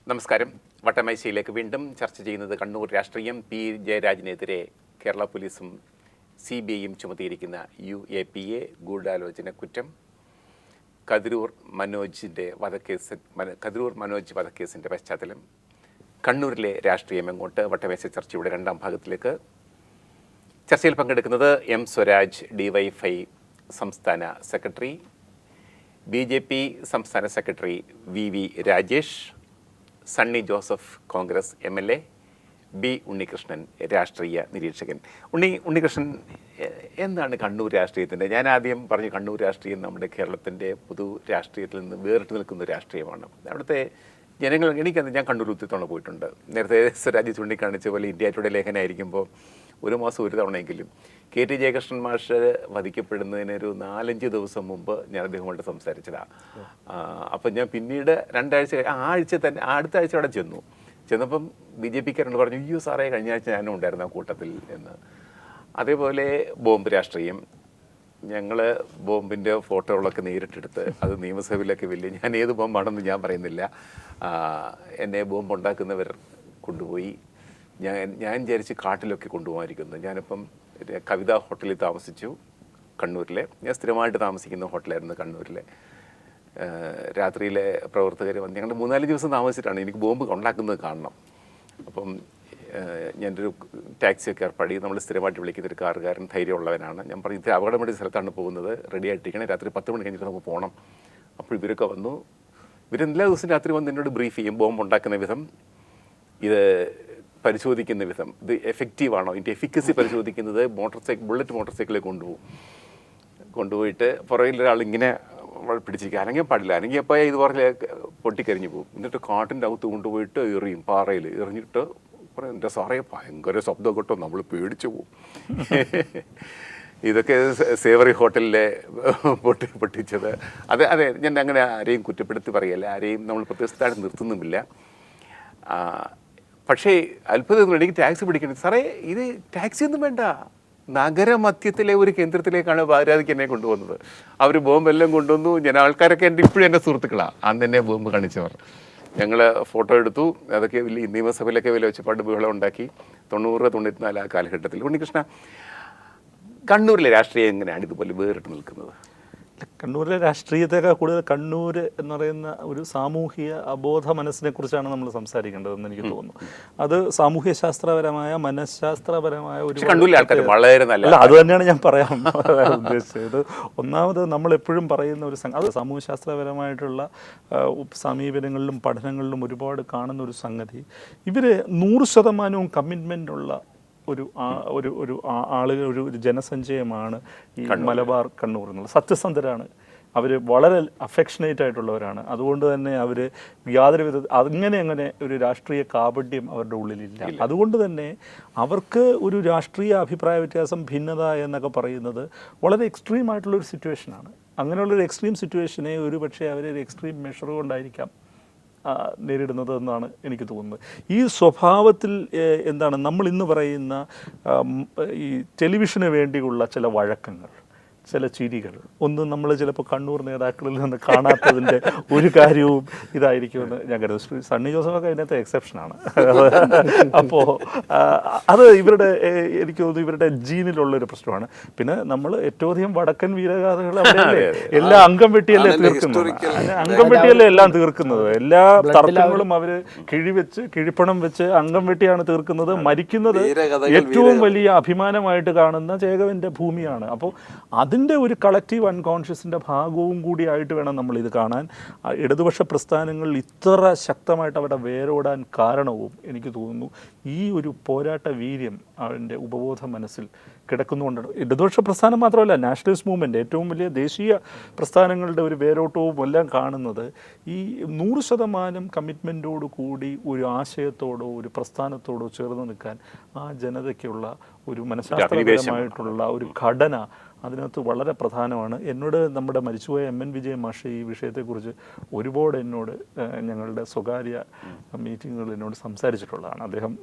നമസ്കാരം. വട്ടമേശയിലേക്ക് വീണ്ടും ചർച്ച ചെയ്യുന്നത് കണ്ണൂർ രാഷ്ട്രീയം. പി ജയരാജനെതിരെ കേരള പോലീസും CBIയും ചുമത്തിയിരിക്കുന്ന UAPA ഗൂഢാലോചന കുറ്റം, കതിരൂർ മനോജ് വധക്കേസിൻ്റെ പശ്ചാത്തലം, കണ്ണൂരിലെ രാഷ്ട്രീയം എങ്ങോട്ട്, വട്ടമേശ ചർച്ചയുടെ രണ്ടാം ഭാഗത്തിലേക്ക്. ചർച്ചയിൽ പങ്കെടുക്കുന്നത് M. സ്വരാജ്, DYFI സംസ്ഥാന സെക്രട്ടറി, BJP സംസ്ഥാന secretary VV Rajesh, Sunny Joseph Congress MLA, B. Unnikrishnan രാഷ്ട്രീയ നിരീക്ഷകൻ. ഉണ്ണികൃഷ്ണൻ, എന്താണ് കണ്ണൂർ രാഷ്ട്രീയത്തിൻ്റെ? ഞാൻ ആദ്യം പറഞ്ഞു, കണ്ണൂർ രാഷ്ട്രീയം നമ്മുടെ കേരളത്തിൻ്റെ പൊതു രാഷ്ട്രീയത്തിൽ നിന്ന് വേറിട്ട് നിൽക്കുന്ന രാഷ്ട്രീയമാണ്. അവിടുത്തെ ജനങ്ങൾ, ഞാൻ കണ്ണൂർ ഒത്തിരി തവണ പോയിട്ടുണ്ട്. നേരത്തെ സ്വരാജ് ചൂണ്ടിക്കാണിച്ച പോലെ ഇന്ത്യ ടുഡേ ലേഖനമായിരിക്കുമ്പോൾ ഒരു മാസം ഒരു തവണയെങ്കിലും KT ജയകൃഷ്ണൻ മാഷ് വധിക്കപ്പെടുന്നതിന് ഒരു 4-5 ദിവസം മുമ്പ് ഞാൻ അദ്ദേഹമായിട്ട് സംസാരിച്ചതാണ്. അപ്പം ഞാൻ പിന്നീട് അടുത്ത ആഴ്ച അവിടെ ചെന്നപ്പം BJPക്കാരോട് പറഞ്ഞു, അയ്യോ സാറേ, കഴിഞ്ഞ ആഴ്ച ഞാനും ഉണ്ടായിരുന്നു ആ കൂട്ടത്തിൽ എന്ന്. അതേപോലെ ബോംബ് രാഷ്ട്രീയം, ഞങ്ങൾ ബോംബിൻ്റെ ഫോട്ടോകളൊക്കെ നേരിട്ടെടുത്ത് അത് നിയമസഭയിലൊക്കെ ഞാൻ ഏത് ബോംബാണെന്ന് ഞാൻ പറയുന്നില്ല, എന്നെ ബോംബ് ഉണ്ടാക്കുന്നവർ കൊണ്ടുപോയി. ഞാൻ വിചാരിച്ച് കാട്ടിലൊക്കെ കൊണ്ടുപോകാതിരിക്കുന്നു. ഞാനിപ്പം കവിത ഹോട്ടലിൽ താമസിച്ചു കണ്ണൂരിലെ. ഞാൻ സ്ഥിരമായിട്ട് താമസിക്കുന്ന ഹോട്ടലായിരുന്നു കണ്ണൂരിലെ. രാത്രിയിലെ പ്രവർത്തകർ വന്ന് ഞങ്ങൾ 3-4 ദിവസം താമസിച്ചിട്ടാണ് എനിക്ക് ബോംബ് ഉണ്ടാക്കുന്നത് കാണണം. അപ്പം ഞാനൊരു ടാക്സിയൊക്കെ ഏർപ്പാടി, നമ്മൾ സ്ഥിരമായിട്ട് വിളിക്കുന്ന ഒരു കാറുകാരൻ ധൈര്യമുള്ളവനാണ്. ഞാൻ പറഞ്ഞു, ഇത് അപകടമുള്ള സ്ഥലത്താണ് പോകുന്നത്, റെഡി ആയിട്ടിരിക്കണം, രാത്രി 10 മണി കഴിഞ്ഞിട്ട് നമുക്ക് പോകണം. അപ്പോൾ ഇവരൊക്കെ വന്നു. ഇവരെല്ലാ ദിവസവും രാത്രി വന്ന് എന്നോട് ബ്രീഫ് ചെയ്യും, ബോംബ് ഉണ്ടാക്കുന്ന വിധം, ഇത് പരിശോധിക്കുന്ന വിധം, ഇത് എഫക്റ്റീവാണോ, ഇതിൻ്റെ എഫിക്കസി പരിശോധിക്കുന്നത്. ബുള്ളറ്റ് മോട്ടോർ കൊണ്ടുപോയിട്ട് പുറകിലൊരാൾ ഇങ്ങനെ പിടിച്ചിരിക്കുക, അനങ്ങിയാൽ പാടില്ല, അനങ്ങിയപ്പോൾ ഇതുപോലെ പൊട്ടിക്കരിഞ്ഞു പോകും. എന്നിട്ട് കാട്ടിൻ്റെ അകത്ത് കൊണ്ടുപോയിട്ട് എറിയും, പാറയിൽ എറിഞ്ഞിട്ട് പറയും, എൻ്റെ സാറേ ഭയങ്കര ശബ്ദം കേട്ടോ, നമ്മൾ പേടിച്ചു പോകും. ഇതൊക്കെ സേവറി ഹോട്ടലിലെ പൊട്ടിച്ചത്. അതെ, ഞാൻ അങ്ങനെ ആരെയും കുറ്റപ്പെടുത്തി പറയല്ല, ആരെയും നമ്മൾ പ്രത്യക്ഷത്തായിട്ട് നിർത്തുന്നുമില്ല. പക്ഷേ അത്ഭുതം, എനിക്ക് ടാക്സി പിടിക്കണം സാറേ, ഇത് ടാക്സി ഒന്നും വേണ്ട, നഗരമധ്യത്തിലെ ഒരു കേന്ദ്രത്തിലേക്കാണ് ഭാരതിക്ക് എന്നെ കൊണ്ടുവന്നത്. അവർ ബോംബെല്ലാം കൊണ്ടുവന്നു. ആൾക്കാരൊക്കെ ഇപ്പോഴും എൻ്റെ സുഹൃത്തുക്കളാണ്, അന്ന് തന്നെ ബോംബ് കാണിച്ചവർ. ഞങ്ങൾ ഫോട്ടോ എടുത്തു, അതൊക്കെ വലിയ നിയമസഭയിലൊക്കെ വില വെച്ച് ബഹളം ഉണ്ടാക്കി. 90-94 ആ കാലഘട്ടത്തിൽ. ഉണ്ണികൃഷ്ണ, കണ്ണൂരിലെ രാഷ്ട്രീയം എങ്ങനെയാണ് ഇതുപോലെ വേറിട്ട് നിൽക്കുന്നത്? കണ്ണൂരിലെ രാഷ്ട്രീയത്തെക്കാൾ കൂടുതൽ കണ്ണൂർ എന്ന് പറയുന്ന ഒരു സാമൂഹിക അബോധ മനസ്സിനെ കുറിച്ചാണ് നമ്മൾ സംസാരിക്കേണ്ടതെന്ന് എനിക്ക് തോന്നുന്നു. അത് സാമൂഹ്യ ശാസ്ത്രപരമായ, മനഃശാസ്ത്രപരമായ ഒരു അല്ല, അത് തന്നെയാണ് ഞാൻ പറയാൻ ഉദ്ദേശിച്ചത്. ഒന്നാമത് നമ്മൾ എപ്പോഴും പറയുന്ന ഒരു അത് സാമൂഹ്യ ശാസ്ത്രപരമായിട്ടുള്ള സമീപനങ്ങളിലും പഠനങ്ങളിലും ഒരുപാട് കാണുന്ന ഒരു സംഗതി, ഇവർ 100% കമ്മിറ്റ്മെൻ്റ് ഉള്ള ഒരു ആളുകൾ, ഒരു ജനസഞ്ചയമാണ് ഈ മലബാർ കണ്ണൂർ എന്നുള്ളത്. സത്യസന്ധരാണ് അവർ, വളരെ അഫെക്ഷനേറ്റ് ആയിട്ടുള്ളവരാണ്. അതുകൊണ്ട് തന്നെ അവർ യാതൊരു വിധ അങ്ങനെ ഒരു രാഷ്ട്രീയ കാപട്യം അവരുടെ ഉള്ളിലില്ല. അതുകൊണ്ട് തന്നെ അവർക്ക് ഒരു രാഷ്ട്രീയ അഭിപ്രായ വ്യത്യാസം, ഭിന്നത എന്നൊക്കെ പറയുന്നത് വളരെ എക്സ്ട്രീം ആയിട്ടുള്ളൊരു സിറ്റുവേഷനാണ്. അങ്ങനെയുള്ളൊരു എക്സ്ട്രീം സിറ്റുവേഷനെ ഒരു പക്ഷേ അവരൊരു എക്സ്ട്രീം മെഷർ കൊണ്ടായിരിക്കാം നേരിടുന്നത് എന്നാണ് എനിക്ക് തോന്നുന്നത്. ഈ സ്വഭാവത്തിൽ എന്താണ് നമ്മൾ ഇന്ന് പറയുന്ന ഈ ടെലിവിഷന് വേണ്ടിയുള്ള ചില വഴക്കങ്ങൾ, ചില ചിരികൾ ഒന്നും നമ്മൾ ചിലപ്പോൾ കണ്ണൂർ നേതാക്കളിൽ നിന്ന് കാണാത്തതിൻ്റെ ഒരു കാര്യവും ഇതായിരിക്കുമെന്ന് ഞാൻ കരുതുന്നു. സണ്ണി ജോസഫൊക്കെ അതിനകത്ത് എക്സെപ്ഷനാണ്. അപ്പോൾ അത് ഇവരുടെ, എനിക്ക് തോന്നുന്നു ഇവരുടെ ജീനിലുള്ളൊരു പ്രശ്നമാണ്. പിന്നെ നമ്മൾ ഏറ്റവും അധികം വടക്കൻ വീരഗാഥകൾ അവിടെ എല്ലാം അംഗം വെട്ടിയല്ലേ തീർക്കുന്നത്, എല്ലാം തീർക്കുന്നത്. എല്ലാ തർക്കങ്ങളും അവർ കിഴിപ്പണം വെച്ച് അംഗം വെട്ടിയാണ് തീർക്കുന്നത്. മരിക്കുന്നത് ഏറ്റവും വലിയ അഭിമാനമായിട്ട് കാണുന്ന ചേകവൻ്റെ ഭൂമിയാണ്. അപ്പോൾ അതിൻ്റെ ഒരു കളക്റ്റീവ് അൺകോൺഷ്യസിൻ്റെ ഭാഗവും കൂടിയായിട്ട് വേണം നമ്മളിത് കാണാൻ. ഇടതുപക്ഷ പ്രസ്ഥാനങ്ങളിൽ ഇത്ര ശക്തമായിട്ട് അവിടെ വേരോടാൻ കാരണവും എനിക്ക് തോന്നുന്നു ഈ ഒരു പോരാട്ട വീര്യം അവൻ്റെ ഉപബോധ മനസ്സിൽ കിടക്കുന്നുകൊണ്ടാണ്. ഇടതുപക്ഷ പ്രസ്ഥാനം മാത്രമല്ല, നാഷണലിസ്റ്റ് മൂവ്മെൻറ്റ്, ഏറ്റവും വലിയ ദേശീയ പ്രസ്ഥാനങ്ങളുടെ ഒരു വേരോട്ടവും എല്ലാം കാണുന്നത് ഈ 100% കമ്മിറ്റ്മെൻറ്റോടു കൂടി ഒരു ആശയത്തോടോ ഒരു പ്രസ്ഥാനത്തോടോ ചേർന്ന് നിൽക്കാൻ ആ ജനതയ്ക്കുള്ള ഒരു മനഃശാസ്ത്രപരമായിട്ടുള്ള ഒരു ഘടന അതിനകത്ത് വളരെ പ്രധാനമാണ്. എന്നോട് നമ്മുടെ മരിച്ചുപോയ MN വിജയൻ മാഷ് ഈ വിഷയത്തെക്കുറിച്ച് ഒരുപാട് എന്നോട് ഞങ്ങളുടെ സ്വകാര്യ മീറ്റിങ്ങുകളിൽ എന്നോട് സംസാരിച്ചിട്ടുള്ളതാണ്. അദ്ദേഹം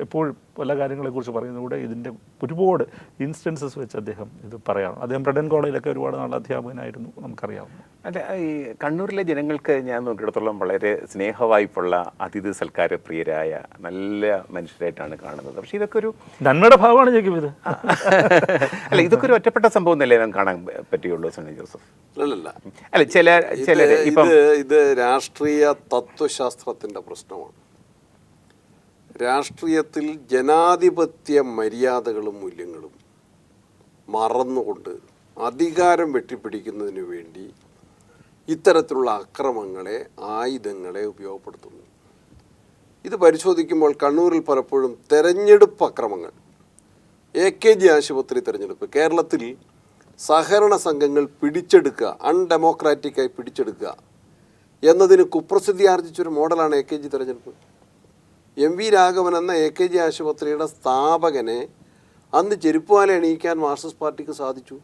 എപ്പോഴും പല കാര്യങ്ങളെക്കുറിച്ച് പറയുന്നത് കൂടെ ഇതിൻ്റെ ഒരുപാട് ഇൻസ്റ്റൻസസ് വെച്ച് അദ്ദേഹം ഇത് പറയാം. അദ്ദേഹം ബ്രഡൻ കോളേജിലൊക്കെ ഒരുപാട് നാൾ അധ്യാപകനായിരുന്നു, നമുക്കറിയാവുന്നു. അല്ല, ഈ കണ്ണൂരിലെ ജനങ്ങൾക്ക് ഞാൻ നോക്കിയിടത്തോളം വളരെ സ്നേഹവായ്പുള്ള അതിഥി സൽക്കാര പ്രിയരായ നല്ല മനുഷ്യരായിട്ടാണ് കാണുന്നത്. പക്ഷെ ഇതൊക്കെ ഒരു നന്മയുടെ ഭാഗമാണ് ചോദിക്കും ഇത്. അല്ല, ഇതൊക്കെ ഒരു ഒറ്റപ്പെട്ട സംഭവം എന്നല്ലേ നമുക്ക് കാണാൻ പറ്റുകയുള്ളൂ സണ്ണി ജോസഫ്? അല്ല, ചില ഇത് രാഷ്ട്രീയ തത്വശാസ്ത്രത്തിന്റെ പ്രശ്നമാണ്. രാഷ്ട്രീയത്തിൽ ജനാധിപത്യ മര്യാദകളും മൂല്യങ്ങളും മറന്നുകൊണ്ട് അധികാരം വെട്ടിപ്പിടിക്കുന്നതിന് വേണ്ടി ഇത്തരത്തിലുള്ള അക്രമങ്ങളെ, ആയുധങ്ങളെ ഉപയോഗപ്പെടുത്തുന്നു. ഇത് പരിശോധിക്കുമ്പോൾ കണ്ണൂരിൽ പലപ്പോഴും തെരഞ്ഞെടുപ്പ് അക്രമങ്ങൾ, AKG ആശുപത്രി തെരഞ്ഞെടുപ്പ്, കേരളത്തിൽ സഹകരണ സംഘങ്ങൾ പിടിച്ചെടുക്കുക, അൺഡെമോക്രാറ്റിക്കായി പിടിച്ചെടുക്കുക എന്നതിന് കുപ്രസിദ്ധി ആർജിച്ചൊരു മോഡലാണ് AKG തെരഞ്ഞെടുപ്പ്. MV രാഘവൻ എന്ന AKG ആശുപത്രിയുടെ സ്ഥാപകനെ അന്ന് ചെരുപ്പുമാല അണിയിക്കാൻ മാർക്സിസ്റ്റ് പാർട്ടിക്ക് സാധിച്ചു.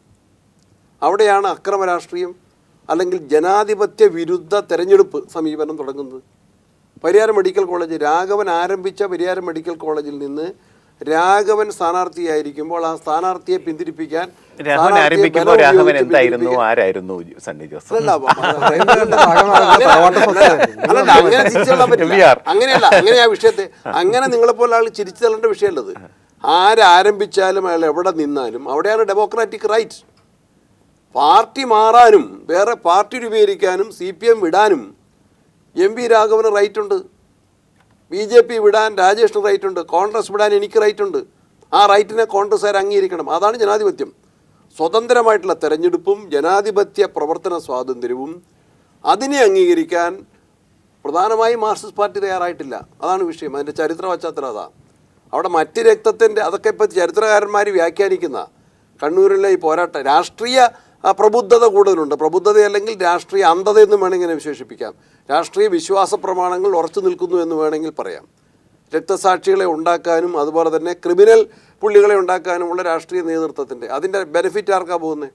അവിടെയാണ് അക്രമ രാഷ്ട്രീയം അല്ലെങ്കിൽ ജനാധിപത്യ വിരുദ്ധ തെരഞ്ഞെടുപ്പ് സമീപനം തുടങ്ങുന്നത്. പരിയാരം മെഡിക്കൽ കോളേജ്, രാഘവൻ ആരംഭിച്ച പരിയാരം മെഡിക്കൽ കോളേജിൽ നിന്ന് രാഘവൻ സ്ഥാനാർത്ഥിയായിരിക്കുമ്പോൾ ആ സ്ഥാനാർത്ഥിയെ പിന്തിരിപ്പിക്കാൻ അങ്ങനെയല്ല ആ വിഷയത്തെ അങ്ങനെ നിങ്ങളെപ്പോലെ ആൾ ചിരിച്ചു തള്ളേണ്ട വിഷയമല്ലത്. ആരംഭിച്ചാലും അയാൾ എവിടെ നിന്നാലും അവിടെയാണ് ഡെമോക്രാറ്റിക് റൈറ്റ്. പാർട്ടി മാറാനും വേറെ പാർട്ടി രൂപീകരിക്കാനും CPM വിടാനും MV രാഘവന് റൈറ്റ് ഉണ്ട്, BJP വിടാൻ രാജേഷിന് റൈറ്റ് ഉണ്ട്, കോൺഗ്രസ് വിടാൻ എനിക്ക് റൈറ്റ് ഉണ്ട്. ആ റൈറ്റിനെ കോൺഗ്രസ്സുകാർ അംഗീകരിക്കണം. അതാണ് ജനാധിപത്യം. സ്വതന്ത്രമായിട്ടുള്ള തെരഞ്ഞെടുപ്പും ജനാധിപത്യ പ്രവർത്തന സ്വാതന്ത്ര്യവും അതിനെ അംഗീകരിക്കാൻ പ്രധാനമായും മാർക്സിസ്റ്റ് പാർട്ടി തയ്യാറായിട്ടില്ല. അതാണ് വിഷയം. അതിൻ്റെ ചരിത്ര പശ്ചാത്തലം അതാണ്. അവിടെ മറ്റ് രക്തത്തിൻ്റെ അതൊക്കെ ഇപ്പോൾ ചരിത്രകാരന്മാർ വ്യാഖ്യാനിക്കുന്ന കണ്ണൂരിലെ ഈ പോരാട്ടം രാഷ്ട്രീയ പ്രബുദ്ധത കൂടുതലുണ്ട്. പ്രബുദ്ധത അല്ലെങ്കിൽ രാഷ്ട്രീയ അന്ധത എന്ന് വേണമെങ്കിൽ വിശേഷിപ്പിക്കാം. രാഷ്ട്രീയ വിശ്വാസ പ്രമാണങ്ങൾ ഉറച്ചു നിൽക്കുന്നു എന്ന് വേണമെങ്കിൽ പറയാം. രക്തസാക്ഷികളെ ഉണ്ടാക്കാനും അതുപോലെ തന്നെ ക്രിമിനൽ പുള്ളികളെ ഉണ്ടാക്കാനുമുള്ള രാഷ്ട്രീയ നേതൃത്വത്തിൻ്റെ അതിൻ്റെ ബെനിഫിറ്റ് ആർക്കാണ് പോകുന്നത്?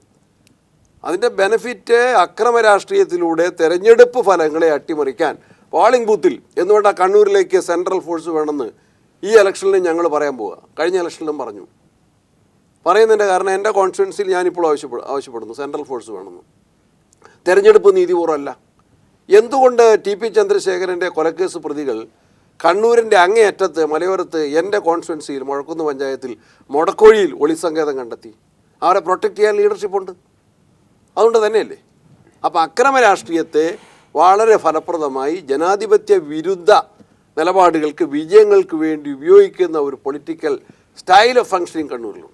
അതിൻ്റെ ബെനിഫിറ്റ് അക്രമ രാഷ്ട്രീയത്തിലൂടെ തെരഞ്ഞെടുപ്പ് ഫലങ്ങളെ അട്ടിമറിക്കാൻ പോളിംഗ് ബൂത്തിൽ എന്നുവേണ്ട കണ്ണൂരിലേക്ക് സെൻട്രൽ ഫോഴ്സ് വേണമെന്ന് ഈ ഇലക്ഷനിൽ ഞങ്ങൾ പറയാൻ പോവുക. കഴിഞ്ഞ ഇലക്ഷനിലും പറഞ്ഞു. പറയുന്നതിൻ്റെ കാരണം എൻ്റെ കോൺസ്റ്റിറ്റ്യുവൻസിയിൽ ഞാനിപ്പോൾ ആവശ്യപ്പെടുന്നു സെൻട്രൽ ഫോഴ്സ് വേണമെന്ന്. തെരഞ്ഞെടുപ്പ് നീതിപൂർവ്വമല്ല. എന്തുകൊണ്ട് TP ചന്ദ്രശേഖരൻ്റെ കൊലക്കേസ് പ്രതികൾ കണ്ണൂരിൻ്റെ അങ്ങേയറ്റത്ത് മലയോരത്ത് എൻ്റെ കോൺസ്റ്റിറ്റ്യുവൻസിയിൽ മുഴക്കുന്ന് പഞ്ചായത്തിൽ മൊടക്കോഴിയിൽ ഒളിസങ്കേതം കണ്ടെത്തി? അവരെ പ്രൊട്ടക്റ്റ് ചെയ്യാൻ ലീഡർഷിപ്പുണ്ട്. അതുകൊണ്ട് തന്നെയല്ലേ. അപ്പോൾ അക്രമ രാഷ്ട്രീയത്തെ വളരെ ഫലപ്രദമായി ജനാധിപത്യ വിരുദ്ധ നിലപാടുകൾക്ക്, വിജയങ്ങൾക്ക് വേണ്ടി ഉപയോഗിക്കുന്ന ഒരു പൊളിറ്റിക്കൽ സ്റ്റൈൽ ഓഫ് ഫങ്ഷനിങ് കണ്ണൂരിലുണ്ട്.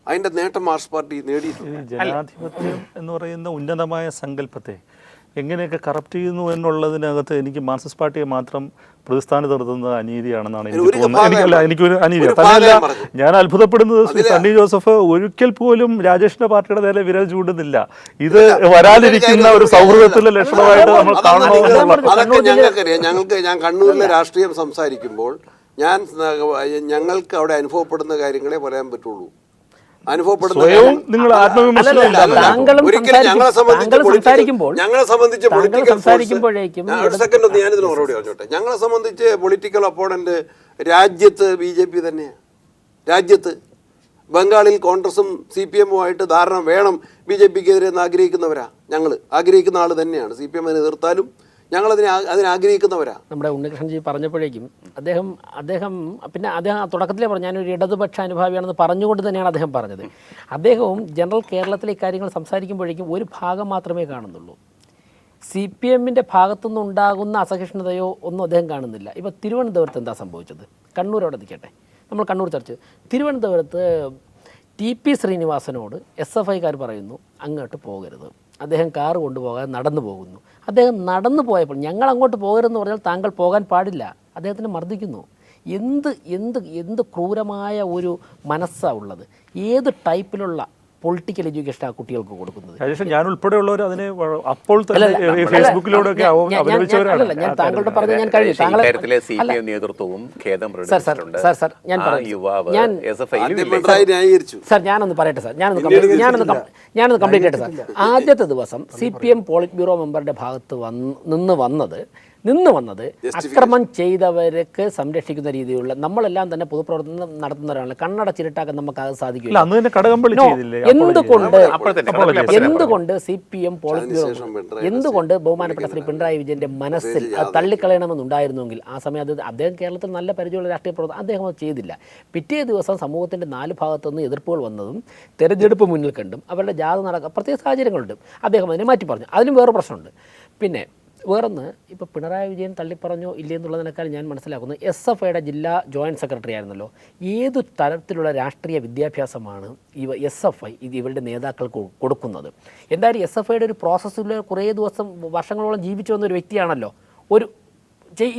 അതിൻ്റെ നേട്ടം മാർക്സിസ്റ്റ് പാർട്ടി നേടിയിട്ടുണ്ട്. ജനാധിപത്യം എന്ന് പറയുന്ന ഉന്നതമായ സങ്കല്പത്തെ എങ്ങനെയൊക്കെ കറപ്റ്റ് ചെയ്യുന്നു എന്നുള്ളതിനകത്ത് എനിക്ക് മാർക്സിസ്റ്റ് പാർട്ടിയെ മാത്രം പ്രതിസ്ഥാനത്ത് നിർത്തുന്നത് അനീതിയാണെന്നാണ് എനിക്ക് തോന്നുന്നത്. എനിക്കൊരു അനീതി തന്നെയല്ല, ഞാൻ അത്ഭുതപ്പെടുന്നത് സണ്ണി ജോസഫ് ഒരിക്കൽ പോലും രാജേഷിന്റെ പാർട്ടിയുടെ നേരെ വിരൽ ചൂണ്ടുന്നില്ല. ഇത് വരാനിരിക്കുന്ന ഒരു സൗഹൃദത്തിലെ ലക്ഷണമായിട്ട് നമ്മൾ കാണണം. അതൊക്കെ ഞങ്ങൾക്കറിയാം. ഞാൻ കണ്ണൂരിലെ രാഷ്ട്രീയം സംസാരിക്കുമ്പോൾ ഞങ്ങൾക്ക് അവിടെ അനുഭവപ്പെടുന്ന കാര്യങ്ങളെ പറയാൻ പറ്റുള്ളൂ. ഞങ്ങളെ സംബന്ധിച്ച് പൊളിറ്റിക്കൽ ഒപ്പോണന്റ് രാജ്യത്ത് BJP തന്നെയാണ്. രാജ്യത്ത് ബംഗാളിൽ കോൺഗ്രസും CPM-ഉമായിട്ട് ധാരണ വേണം BJP-ക്കെതിരെ എന്ന് ആഗ്രഹിക്കുന്നവരാ. ഞങ്ങൾ ആഗ്രഹിക്കുന്ന ആൾ തന്നെയാണ്. CPM എതിർത്താലും ഞങ്ങൾ അതിനാഗ്രഹിക്കുന്നവരാ. നമ്മുടെ ഉണ്ണികൃഷ്ണൻജി പറഞ്ഞപ്പോഴേക്കും അദ്ദേഹം തുടക്കത്തിലേ പറഞ്ഞു ഞാനൊരു ഇടതുപക്ഷ അനുഭാവിയാണെന്ന് പറഞ്ഞുകൊണ്ട് തന്നെയാണ് അദ്ദേഹം പറഞ്ഞത്. അദ്ദേഹവും ജനറൽ കേരളത്തിലെ ഇക്കാര്യങ്ങൾ സംസാരിക്കുമ്പോഴേക്കും ഒരു ഭാഗം മാത്രമേ കാണുന്നുള്ളൂ. CPM-ന്റെ ഭാഗത്തുനിന്നുണ്ടാകുന്ന അസഹിഷ്ണുതയോ ഒന്നും അദ്ദേഹം കാണുന്നില്ല. ഇപ്പോൾ തിരുവനന്തപുരത്ത് എന്താ സംഭവിച്ചത്? കണ്ണൂർ അവിടെ നിൽക്കട്ടെ, നമ്മൾ കണ്ണൂർ ചർച്ച. തിരുവനന്തപുരത്ത് TP ശ്രീനിവാസനോട് SFI-കാർ പറയുന്നു അങ്ങോട്ട് പോകരുത്, അദ്ദേഹം കാറ് കൊണ്ടുപോകാൻ നടന്നു പോകുന്നു. അദ്ദേഹം നടന്നു പോയപ്പോൾ ഞങ്ങൾ അങ്ങോട്ട് പോകരുതെന്ന് പറഞ്ഞാൽ താങ്കൾ പോകാൻ പാടില്ല, അദ്ദേഹത്തിനെ മർദ്ദിക്കുന്നു. എന്ത് ക്രൂരമായ ഒരു മനസ്സാണ് ഉള്ളത്. ഏത് ടൈപ്പിലുള്ള പൊളിറ്റിക്കൽ എഡ്യൂക്കേഷൻ ആ കുട്ടികൾക്ക് കൊടുക്കുന്നത്. രാജേഷ്, ഞാൻ ഉൾപ്പെടെയുള്ളവർ അതിനെ അപ്പോൾ തന്നെ ഫേസ്ബുക്കിലൂടെ ഒക്കെ അവലംബിച്ചവരാണ്. ഞാൻ താങ്കളുടെ പറഞ്ഞ ഞാൻ കഴിഞ്ഞു. ഇക്കാര്യത്തിലെ CPM നേതൃത്വവും ഖേദം പ്രകടിപ്പിച്ചിട്ടുണ്ട്. സാർ ഞാനൊന്ന് പറയട്ടെ സാർ, ഞാനൊന്ന് കംപ്ലീറ്റ് ചെയ്യട്ടെ സാർ. ആദ്യത്തെ ദിവസം CPM പോളിറ്റ് ബ്യൂറോ മെമ്പറുടെ ഭാഗത്ത് നിന്ന് വന്നത് അക്രമം ചെയ്തവർക്ക് സംരക്ഷിക്കുന്ന രീതിയിലുള്ള, നമ്മളെല്ലാം തന്നെ പൊതുപ്രവർത്തനം നടത്തുന്നവരാണ്, കണ്ണടച്ചിരുട്ടാക്കാൻ നമുക്ക് അത് സാധിക്കില്ല. എന്തുകൊണ്ട് CPM പോളിറ്റ് ബ്യൂറോ, എന്തുകൊണ്ട് ബഹുമാനപ്പെട്ട ശ്രീ പിണറായി വിജയന്റെ മനസ്സിൽ അത് തള്ളിക്കളയണമെന്നുണ്ടായിരുന്നെങ്കിൽ ആ സമയം അദ്ദേഹം കേരളത്തിൽ നല്ല പരിചയമുള്ള രാഷ്ട്രീയ പ്രവർത്തനം, അദ്ദേഹം അത് ചെയ്തില്ല. പിറ്റേ ദിവസം സമൂഹത്തിന്റെ 4 ഭാഗത്തുനിന്ന് എതിർപ്പുകൾ വന്നതും തെരഞ്ഞെടുപ്പ് മുന്നിൽ കണ്ടും അവരുടെ ജാഥ നടക്കുക പ്രത്യേക സാഹചര്യങ്ങളുണ്ട്, അദ്ദേഹം അതിനെ മാറ്റി പറഞ്ഞു. അതിനും വേറെ പ്രശ്നമുണ്ട്. പിന്നെ വേറൊന്ന്, ഇപ്പോൾ പിണറായി വിജയൻ തള്ളിപ്പറഞ്ഞോ ഇല്ലേ എന്നുള്ളതിനേക്കാൾ ഞാൻ മനസ്സിലാക്കുന്നത് SFIയുടെ ജില്ലാ ജോയിൻറ്റ് സെക്രട്ടറി ആയിരുന്നല്ലോ. ഏതു തരത്തിലുള്ള രാഷ്ട്രീയ വിദ്യാഭ്യാസമാണ് SFI ഇവരുടെ നേതാക്കൾക്ക് കൊടുക്കുന്നത്? എന്തായാലും SFIയുടെ ഒരു പ്രോസസ്സിൽ കുറേ ദിവസം വർഷങ്ങളോളം ജീവിച്ചു വന്ന ഒരു വ്യക്തിയാണല്ലോ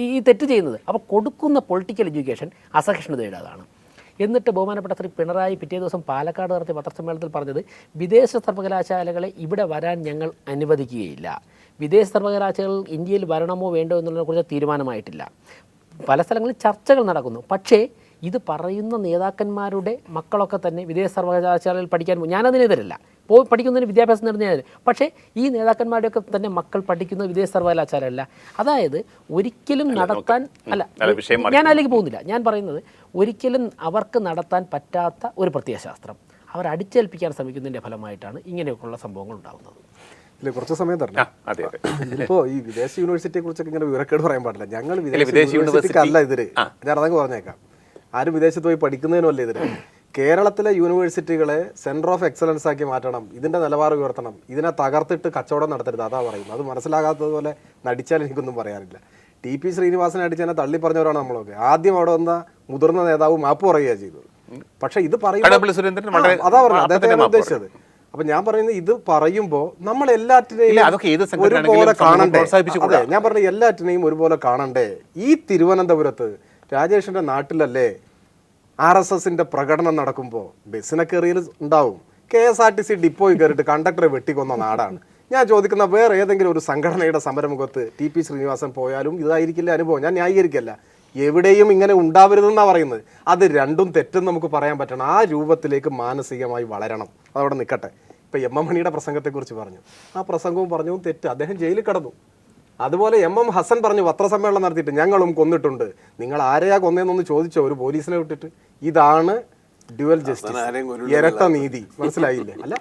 ഈ തെറ്റ് ചെയ്യുന്നത്. അപ്പോൾ കൊടുക്കുന്ന പൊളിറ്റിക്കൽ എഡ്യൂക്കേഷൻ അസഹിഷ്ണുതയുടേതാണ്. എന്നിട്ട് ബഹുമാനപ്പെട്ട ശ്രീ പിണറായി പിറ്റേ ദിവസം പാലക്കാട് നടത്തിയ പത്രസമ്മേളനത്തിൽ പറഞ്ഞത് വിദേശ സർവകലാശാലകളെ ഇവിടെ വരാൻ ഞങ്ങൾ അനുവദിക്കുകയില്ല. വിദേശ സർവകലാശാലകൾ ഇന്ത്യയിൽ വരണമോ വേണ്ടോ എന്നുള്ളതിനെക്കുറിച്ച് തീരുമാനമായിട്ടില്ല. പല സ്ഥലങ്ങളിൽ ചർച്ചകൾ നടക്കുന്നു. പക്ഷേ ഇത് പറയുന്ന നേതാക്കന്മാരുടെ മക്കളൊക്കെ തന്നെ വിദേശ സർവകലാശാലയിൽ പഠിക്കാൻ ഞാനതിനെതിരല്ല, പഠിക്കുന്നതിന് വിദ്യാഭ്യാസം നേടുന്നതിന്. പക്ഷേ ഈ നേതാക്കന്മാരുടെയൊക്കെ തന്നെ മക്കൾ പഠിക്കുന്നത് വിദേശ സർവകലാശാലയല്ല. അതായത് ഒരിക്കലും നടത്താൻ ഞാൻ അതിലേക്ക് പോകുന്നില്ല. ഞാൻ പറയുന്നത് ഒരിക്കലും അവർക്ക് നടത്താൻ പറ്റാത്ത ഒരു പ്രത്യയശാസ്ത്രം അവർ അടിച്ചേൽപ്പിക്കാൻ ശ്രമിക്കുന്നതിൻ്റെ ഫലമായിട്ടാണ് ഇങ്ങനെയൊക്കെയുള്ള സംഭവങ്ങൾ ഉണ്ടാകുന്നത്. ഇല്ല, കുറച്ച് സമയം തരണം. ഇപ്പോൾ ഈ വിദേശ യൂണിവേഴ്സിറ്റിയെ കുറിച്ചൊക്കെ ഇങ്ങനെ വിവരക്കേട് പറയാൻ പാടില്ല. ഞങ്ങൾ വിദേശ യൂണിവേഴ്സിറ്റിക്കല്ല എതിര്. ഞാൻ അതങ്ങ് പറഞ്ഞേക്കാം. ആരും വിദേശത്ത് പോയി പഠിക്കുന്നതിനുമല്ല എതിര്. കേരളത്തിലെ യൂണിവേഴ്സിറ്റികളെ സെൻറ്റർ ഓഫ് എക്സലൻസ് ആക്കി മാറ്റണം, ഇതിൻ്റെ നിലവാരം ഉയർത്തണം, ഇതിനെ തകർത്തിട്ട് കച്ചവടം നടത്തരുത്, അതാ പറയുന്നത്. അത് മനസ്സിലാകാത്തതുപോലെ നടിച്ചാൽ എനിക്കൊന്നും പറയാനില്ല. TP ശ്രീനിവാസനെ അടിച്ചതിനെ തള്ളി പറഞ്ഞവരാണ് നമ്മളൊക്കെ. ആദ്യം അവിടെ വന്ന മുതിർന്ന നേതാവ് മാപ്പ് പറയുകയാണ് ചെയ്തത്. പക്ഷേ ഇത് പറയുമ്പോൾ അതാ പറഞ്ഞത്, അദ്ദേഹത്തെയാണ് ഉദ്ദേശിച്ചത്. അപ്പൊ ഞാൻ പറയുന്നത് ഇത് പറയുമ്പോൾ നമ്മൾ എല്ലാറ്റിനെയും ഒരുപോലെ കാണണ്ടേ? അതെ, ഞാൻ പറഞ്ഞ എല്ലാറ്റിനെയും ഒരുപോലെ കാണണ്ടേ? ഈ തിരുവനന്തപുരത്ത് രാജേഷിന്റെ നാട്ടിലല്ലേ RSSന്റെ പ്രകടനം നടക്കുമ്പോൾ ബസ്സിനെ കയറിയിൽ ഉണ്ടാവും. KSRTC ഡിപ്പോയിൽ കയറിയിട്ട് കണ്ടക്ടറെ വെട്ടിക്കൊന്ന നാടാണ്. ഞാൻ ചോദിക്കുന്ന വേറെ ഏതെങ്കിലും ഒരു സംഘടനയുടെ സമരമുഖത്ത് TP ശ്രീനിവാസൻ പോയാലും ഇതായിരിക്കില്ല അനുഭവം. ഞാൻ ന്യായീകരിക്കല്ല, എവിടെയും ഇങ്ങനെ ഉണ്ടാവരുതെന്നാണ് പറയുന്നത്. അത് രണ്ടും തെറ്റെന്ന് നമുക്ക് പറയാൻ പറ്റണം. ആ രൂപത്തിലേക്ക് മാനസികമായി വളരണം. അതവിടെ നിൽക്കട്ടെ. ഇപ്പം MM മണിയുടെ പ്രസംഗത്തെക്കുറിച്ച് പറഞ്ഞു, ആ പ്രസംഗവും പറഞ്ഞതും തെറ്റ്. അദ്ദേഹം ജയിലിൽ കിടന്നു. അതുപോലെ MM ഹസൻ പറഞ്ഞു പത്രസമ്മേളനം നടത്തിയിട്ട് ഞങ്ങളും കൊന്നിട്ടുണ്ട്. നിങ്ങൾ ആരെയാ കൊന്നതെന്നൊന്ന് ചോദിച്ചോ ഒരു പോലീസിനെ വിട്ടിട്ട്? ഇതാണ് ഡ്യുവൽ ജസ്റ്റിസ്, ഇരട്ട നീതി. മനസ്സിലായില്ലേ? അല്ല,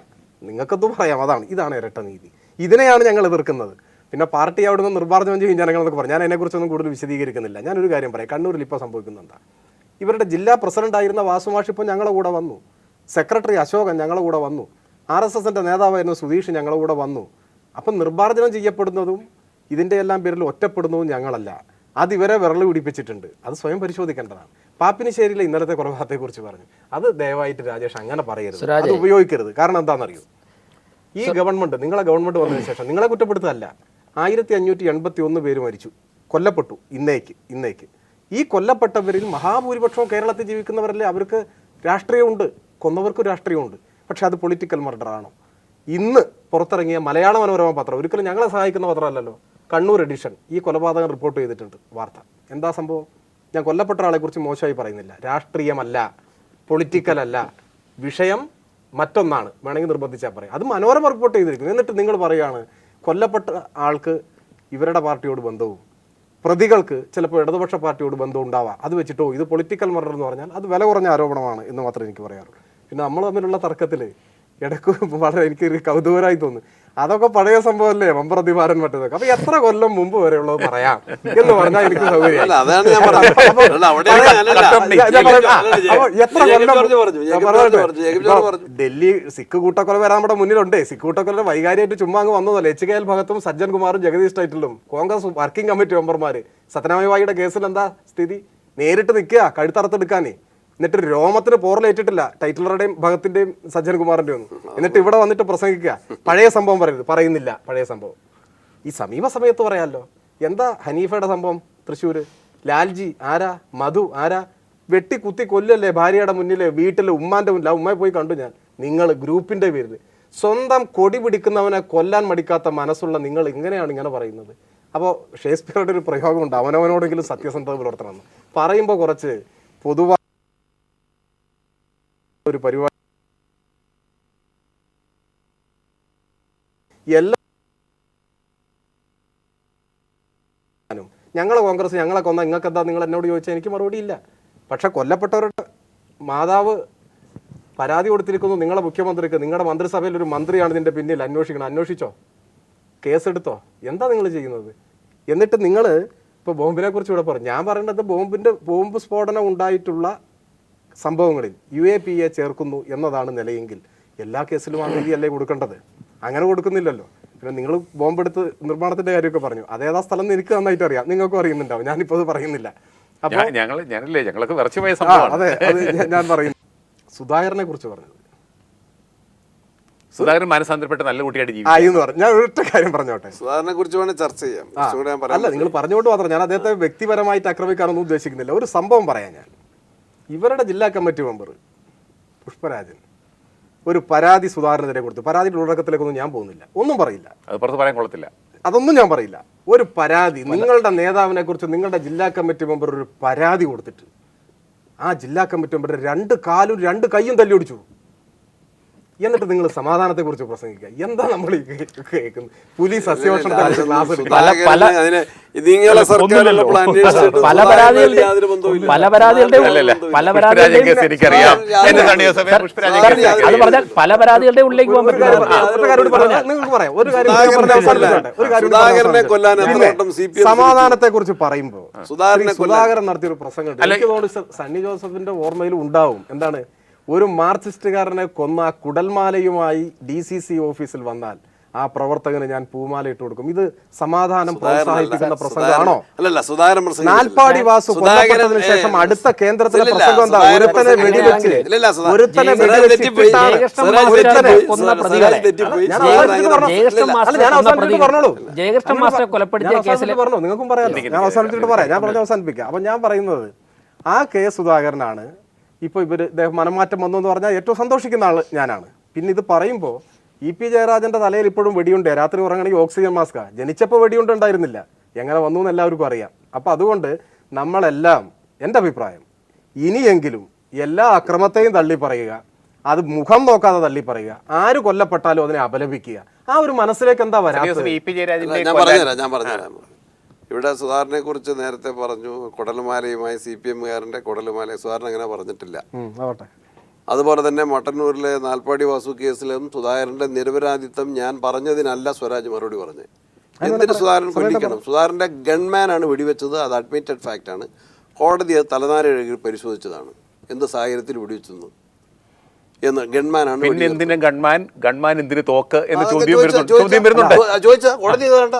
നിങ്ങൾക്കത് പറയാം, ഇതാണ് ഇരട്ട നീതി. ഇതിനെയാണ് ഞങ്ങൾ എതിർക്കുന്നത്. പിന്നെ പാർട്ടി അവിടെ നിന്ന് നിർമ്മാർജ്ജനം ചെയ്യും ജനങ്ങളെന്നൊക്കെ പറഞ്ഞു. ഞാൻ അതിനെക്കുറിച്ചൊന്നും കൂടുതൽ വിശദീകരിക്കുന്നില്ല. ഞാനൊരു കാര്യം പറയാം. കണ്ണൂരിൽ ഇപ്പോൾ സംഭവിക്കുന്നത് എന്താ? ഇവരുടെ ജില്ലാ പ്രസിഡന്റായിരുന്ന വാസുമാഷ് ഇപ്പോൾ ഞങ്ങളുടെ കൂടെ വന്നു. സെക്രട്ടറി അശോകൻ ഞങ്ങളുടെ കൂടെ വന്നു. RSSന്റെ നേതാവായിരുന്ന സുധീഷ് ഞങ്ങളുടെ കൂടെ വന്നു. അപ്പം നിർമ്മാർജ്ജനം ചെയ്യപ്പെടുന്നതും ഇതിൻ്റെ എല്ലാം പേരിൽ ഒറ്റപ്പെടുന്നതും ഞങ്ങളല്ല. അത് ഇവരെ വിരൽ പിടിപ്പിച്ചിട്ടുണ്ട്. അത് സ്വയം പരിശോധിക്കേണ്ടതാണ്. പാപ്പിനിശ്ശേരിയിലെ ഇന്നലത്തെ കൊലപാതകത്തെക്കുറിച്ച് പറഞ്ഞു. അത് ദയവായിട്ട് രാജേഷ് അങ്ങനെ പറയരുത്, അത് ഉപയോഗിക്കരുത്. കാരണം എന്താണെന്നറിയോ? ഈ ഗവൺമെൻറ്, നിങ്ങളെ ഗവൺമെൻറ് വന്നതിന് ശേഷം നിങ്ങളെ കുറ്റപ്പെടുത്തല്ല, 1581 പേര് മരിച്ചു, കൊല്ലപ്പെട്ടു. ഇന്നേക്ക് ഈ കൊല്ലപ്പെട്ടവരിൽ മഹാഭൂരിപക്ഷവും കേരളത്തിൽ ജീവിക്കുന്നവരല്ലേ. അവർക്ക് രാഷ്ട്രീയമുണ്ട്, കൊന്നവർക്കും രാഷ്ട്രീയമുണ്ട്. പക്ഷെ അത് പൊളിറ്റിക്കൽ മർഡർ ആണോ? ഇന്ന് പുറത്തിറങ്ങിയ മലയാള മനോരമ പത്രം, ഒരിക്കലും ഞങ്ങളെ സഹായിക്കുന്ന പത്രമല്ലല്ലോ, കണ്ണൂർ എഡിഷൻ ഈ കൊലപാതകം റിപ്പോർട്ട് ചെയ്തിട്ടുണ്ട്. വാർത്ത എന്താ സംഭവം? ഞാൻ കൊല്ലപ്പെട്ട ആളെ കുറിച്ച് മോശമായി പറയുന്നില്ല. രാഷ്ട്രീയമല്ല, പൊളിറ്റിക്കൽ അല്ല, വിഷയം മറ്റൊന്നാണ്. വേണമെങ്കിൽ നിർബന്ധിച്ചാൽ പറയാം. അത് മനോരമ റിപ്പോർട്ട് ചെയ്തിരിക്കുന്നു. എന്നിട്ട് നിങ്ങൾ പറയുകയാണ് കൊല്ലപ്പെട്ട ആൾക്ക് ഇവരുടെ പാർട്ടിയോട് ബന്ധവും പ്രതികൾക്ക് ചിലപ്പോൾ ഇടതുപക്ഷ പാർട്ടിയോട് ബന്ധം ഉണ്ടാവാം. അത് വെച്ചിട്ടോ ഇത് പൊളിറ്റിക്കൽ മർഡർ എന്ന് പറഞ്ഞാൽ അത് വില കുറഞ്ഞ ആരോപണമാണ് എന്ന് മാത്രമേ എനിക്ക് പറയാറുള്ളൂ. പിന്നെ നമ്മൾ തമ്മിലുള്ള തർക്കത്തിൽ ഇടയ്ക്ക് വളരെ എനിക്കൊരു കൗതുകരായി തോന്നുന്നു. അതൊക്കെ പഴയ സംഭവമല്ലേ, മമ്പ്രതിമാരൻ മറ്റേതൊക്കെ. അപ്പൊ എത്ര കൊല്ലം മുമ്പ് വരെയുള്ളത് പറയാം എന്ന് പറഞ്ഞാൽ എനിക്ക് സൗകര്യം. ഡൽഹി സിഖ് കൂട്ടക്കൊല വരാൻ നമ്മുടെ മുന്നിലുണ്ട്. സിഖ് കൂട്ടക്കൊല വൈകാരിയായിട്ട് ചുമ്മാ അങ്ങ് വന്നതല്ലേ. HKL ഭഗത്തും സജ്ജൻ കുമാറും ജഗദീഷ് ടൈറ്റിലും കോൺഗ്രസ് വർക്കിംഗ് കമ്മിറ്റി മെമ്പർമാര്. സത്യനാമയവായിയുടെ കേസിൽ എന്താ സ്ഥിതി? നേരിട്ട് നിൽക്കുക കഴുത്തറുത്തെടുക്കാനേ. എന്നിട്ട് രോമത്തിന് പോറലേറ്റിട്ടില്ല ടൈറ്റിലറുടെയും ഭഗത്തിന്റെയും സജ്ജൻ കുമാറിന്റെ ഒന്നും. എന്നിട്ട് ഇവിടെ വന്നിട്ട് പ്രസംഗിക്കുക പഴയ സംഭവം പറയുന്നില്ല. പഴയ സംഭവം ഈ സമീപ സമയത്ത് പറയാമല്ലോ. എന്താ ഹനീഫയുടെ സംഭവം തൃശ്ശൂര്? ലാൽജി ആരാ? മധു ആരാ? വെട്ടി കുത്തി കൊല്ലല്ലേ ഭാര്യയുടെ മുന്നിൽ, വീട്ടിൽ ഉമ്മാന്റെ മുന്നിൽ. ഉമ്മയെ പോയി കണ്ടു ഞാൻ. നിങ്ങൾ ഗ്രൂപ്പിൻ്റെ പേരിൽ സ്വന്തം കൊടി പിടിക്കുന്നവനെ കൊല്ലാൻ മടിക്കാത്ത മനസ്സുള്ള നിങ്ങൾ ഇങ്ങനെയാണ് ഇങ്ങനെ പറയുന്നത്. അപ്പോൾ ഷേക്സ്പിയറുടെ ഒരു പ്രയോഗമുണ്ട്, അവനവനോടെങ്കിലും സത്യസന്ധത പുലർത്തണമെന്ന്. പറയുമ്പോൾ കുറച്ച് പൊതുവായ ഒരു പരിപാടി എല്ലാ ഞങ്ങളെ കോൺഗ്രസ് ഞങ്ങളെ കൊന്ന നിങ്ങൾക്ക് എന്താ നിങ്ങൾ എന്നോട് ചോദിച്ചാൽ എനിക്ക് മറുപടി ഇല്ല. പക്ഷെ കൊല്ലപ്പെട്ടവരുടെ മാതാവ് പരാതി കൊടുത്തിരിക്കുന്നു നിങ്ങളെ മുഖ്യമന്ത്രിക്ക്. നിങ്ങളുടെ മന്ത്രിസഭയിൽ ഒരു മന്ത്രിയാണ് ഇതിൻ്റെ പിന്നിൽ, അന്വേഷിക്കണം. അന്വേഷിച്ചോ? കേസെടുത്തോ? എന്താ നിങ്ങൾ ചെയ്യുന്നത്? എന്നിട്ട് നിങ്ങൾ ഇപ്പോൾ ബോംബിനെ കുറിച്ച് ഇവിടെ പറഞ്ഞു. ഞാൻ പറയേണ്ടത് ബോംബ് സ്ഫോടനം ഉണ്ടായിട്ടുള്ള സംഭവങ്ങളിൽ UAPA ചേർക്കുന്നു എന്നതാണ് നിലയെങ്കിൽ എല്ലാ കേസിലും ആ നീതിയല്ലേ കൊടുക്കേണ്ടത്? അങ്ങനെ കൊടുക്കുന്നില്ലല്ലോ. പിന്നെ നിങ്ങൾ ബോംബെടുത്ത് നിർമ്മാണത്തിന്റെ കാര്യമൊക്കെ പറഞ്ഞു, അതേതാ സ്ഥലം എന്ന് എനിക്ക് നന്നായിട്ട് അറിയാം, നിങ്ങൾക്കും അറിയുന്നുണ്ടാവും, ഞാനിപ്പോൾ അത് പറയുന്നില്ല. അപ്പോൾ ഞങ്ങൾക്ക് വിറച്ചു പോയ സംഭവമാണ്. അതെ, അത് ഞാൻ പറയുന്നു. സുധാകരനെ കുറിച്ച് പറഞ്ഞത്, സുധാകരൻ മാനസാന്തരപ്പെട്ട നല്ല കുട്ടിയായിട്ട് ജീവിക്കും പറഞ്ഞു. ഞാൻ ഒരൊറ്റ കാര്യം പറഞ്ഞോട്ടെ, സുധാകരനെ കുറിച്ച് വേണേൽ ചർച്ച ചെയ്യാം. അല്ല, നിങ്ങൾ പറഞ്ഞുകൊണ്ട് മാത്രം ഞാൻ അദ്ദേഹത്തെ വ്യക്തിപരമായിട്ട് ആക്രമിക്കാനൊന്നും ഉദ്ദേശിക്കുന്നില്ല. ഒരു സംഭവം പറയാം. ഞാൻ ഇവരുടെ ജില്ലാ കമ്മിറ്റി മെമ്പർ പുഷ്പരാജൻ ഒരു പരാതി സുധാകരനെതിരെ കൊടുത്തു. പരാതിയുടെ ഉള്ളടക്കത്തിലേക്കൊന്നും ഞാൻ പോകുന്നില്ല, ഒന്നും പറയില്ല, അത് പുറത്ത് പറയാൻ കൊള്ളത്തില്ല, അതൊന്നും ഞാൻ പറയില്ല. ഒരു പരാതി, നിങ്ങളുടെ നേതാവിനെ കുറിച്ച് നിങ്ങളുടെ ജില്ലാ കമ്മിറ്റി മെമ്പർ ഒരു പരാതി കൊടുത്തിട്ട് ആ ജില്ലാ കമ്മിറ്റി മെമ്പറുടെ 2 കാലും 2 കൈയും തല്ലിയൊടിച്ചു. എന്നിട്ട് നിങ്ങൾ സമാധാനത്തെ കുറിച്ച് പ്രസംഗിക്കുക. എന്താ നമ്മൾ കേൾക്കുന്നത്? പോലീസ് സസ്യഭക്ഷണത്തിൽ ക്ലാസ് എടുക്കുക. പല പരാതികളുടെ ഉള്ളിലേക്ക് പോകാൻ സമാധാനത്തെ കുറിച്ച് പറയുമ്പോൾ സുധാകരൻ നടത്തിയൊരു പ്രസംഗം എനിക്ക് തോന്നുന്നു സണ്ണി ജോസഫിന്റെ ഓർമ്മയിൽ ഉണ്ടാവും. എന്താണ്? ഒരു മാർക്സിസ്റ്റുകാരനെ കൊന്ന കുടൽമാലയുമായി DCC ഓഫീസിൽ വന്നാൽ ആ പ്രവർത്തകന് ഞാൻ പൂമാല ഇട്ട് കൊടുക്കും. ഇത് സമാധാനം പ്രോത്സാഹിപ്പിക്കുന്ന പ്രസംഗമാണോ? നാൽപ്പാടി വാസു കൊല്ലപ്പെട്ടതിനു ശേഷം അടുത്ത കേന്ദ്രത്തിലെ പ്രസംഗം എന്താ? ഒരുത്തനെ വെടിവെച്ച് പറഞ്ഞോ, നിങ്ങൾക്കും പറയാം. ഞാൻ അവസാനിച്ചിട്ട് പറയാം, ഞാൻ പറഞ്ഞ അവസാനിപ്പിക്കാം. അപ്പൊ ഞാൻ പറയുന്നത് ആ സുധാകരനാണ് ഇപ്പോൾ ഇദ്ദേഹം മനംമാറ്റം വന്നു എന്ന് പറഞ്ഞാൽ ഏറ്റവും സന്തോഷിക്കുന്ന ആൾ ഞാനാണ്. പിന്നെ ഇത് പറയുമ്പോൾ EP ജയരാജന്റെ തലയിൽ ഇപ്പോഴും വെടിയുണ്ട്. രാത്രി ഉറങ്ങണമെങ്കിൽ ഓക്സിജൻ മാസ്കാ. ജനിച്ചപ്പോൾ വെടിയുണ്ട് ഉണ്ടായിരുന്നില്ല, എങ്ങനെ വന്നു എന്ന് എല്ലാവർക്കും അറിയാം. അപ്പം അതുകൊണ്ട് നമ്മളെല്ലാം, എൻ്റെ അഭിപ്രായം, ഇനിയെങ്കിലും എല്ലാ അക്രമത്തെയും തള്ളി പറയുക, അത് മുഖം നോക്കാതെ തള്ളി പറയുക, ആര് കൊല്ലപ്പെട്ടാലും അതിനെ അപലപിക്കുക. ആ ഒരു മനസ്സിലേക്ക് എന്താ വരാത്തത്? ഞാൻ പറഞ്ഞുതരാം. ഇവിടെ സുധാകരനെ കുറിച്ച് നേരത്തെ പറഞ്ഞു, കുടൽമാലയുമായി CPM-കാരൻ്റെ കുടൽമാല. സുധാകരൻ അങ്ങനെ പറഞ്ഞിട്ടില്ല. അതുപോലെ തന്നെ മട്ടന്നൂരിലെ നാൽപ്പാടി വാസു കേസിലും സുധാകരൻ്റെ നിരപരാധിത്വം ഞാൻ പറഞ്ഞതിനല്ല സ്വരാജ് മറുപടി പറഞ്ഞത്. എന്തിന് സുധാകരൻ കൊല്ലിക്കണം? സുധാകരൻ്റെ ഗൺമാനാണ് വെടിവെച്ചത്, അത് അഡ്മിറ്റഡ് ഫാക്റ്റാണ്. കോടതി അത് തലനാരിഴകി പരിശോധിച്ചതാണ്, എന്ത് സാഹചര്യത്തിൽ വെടിവെച്ചെന്ന് എന്ന്. ഗൺമാനാണ്. പിന്നെ എന്തിനും ഗൺമാൻ എന്തിന് തോക്ക് എന്ന് ചോദ്യം വരുന്നുണ്ട്. ചോദിച്ചാൽ കോടതി വേണ്ട.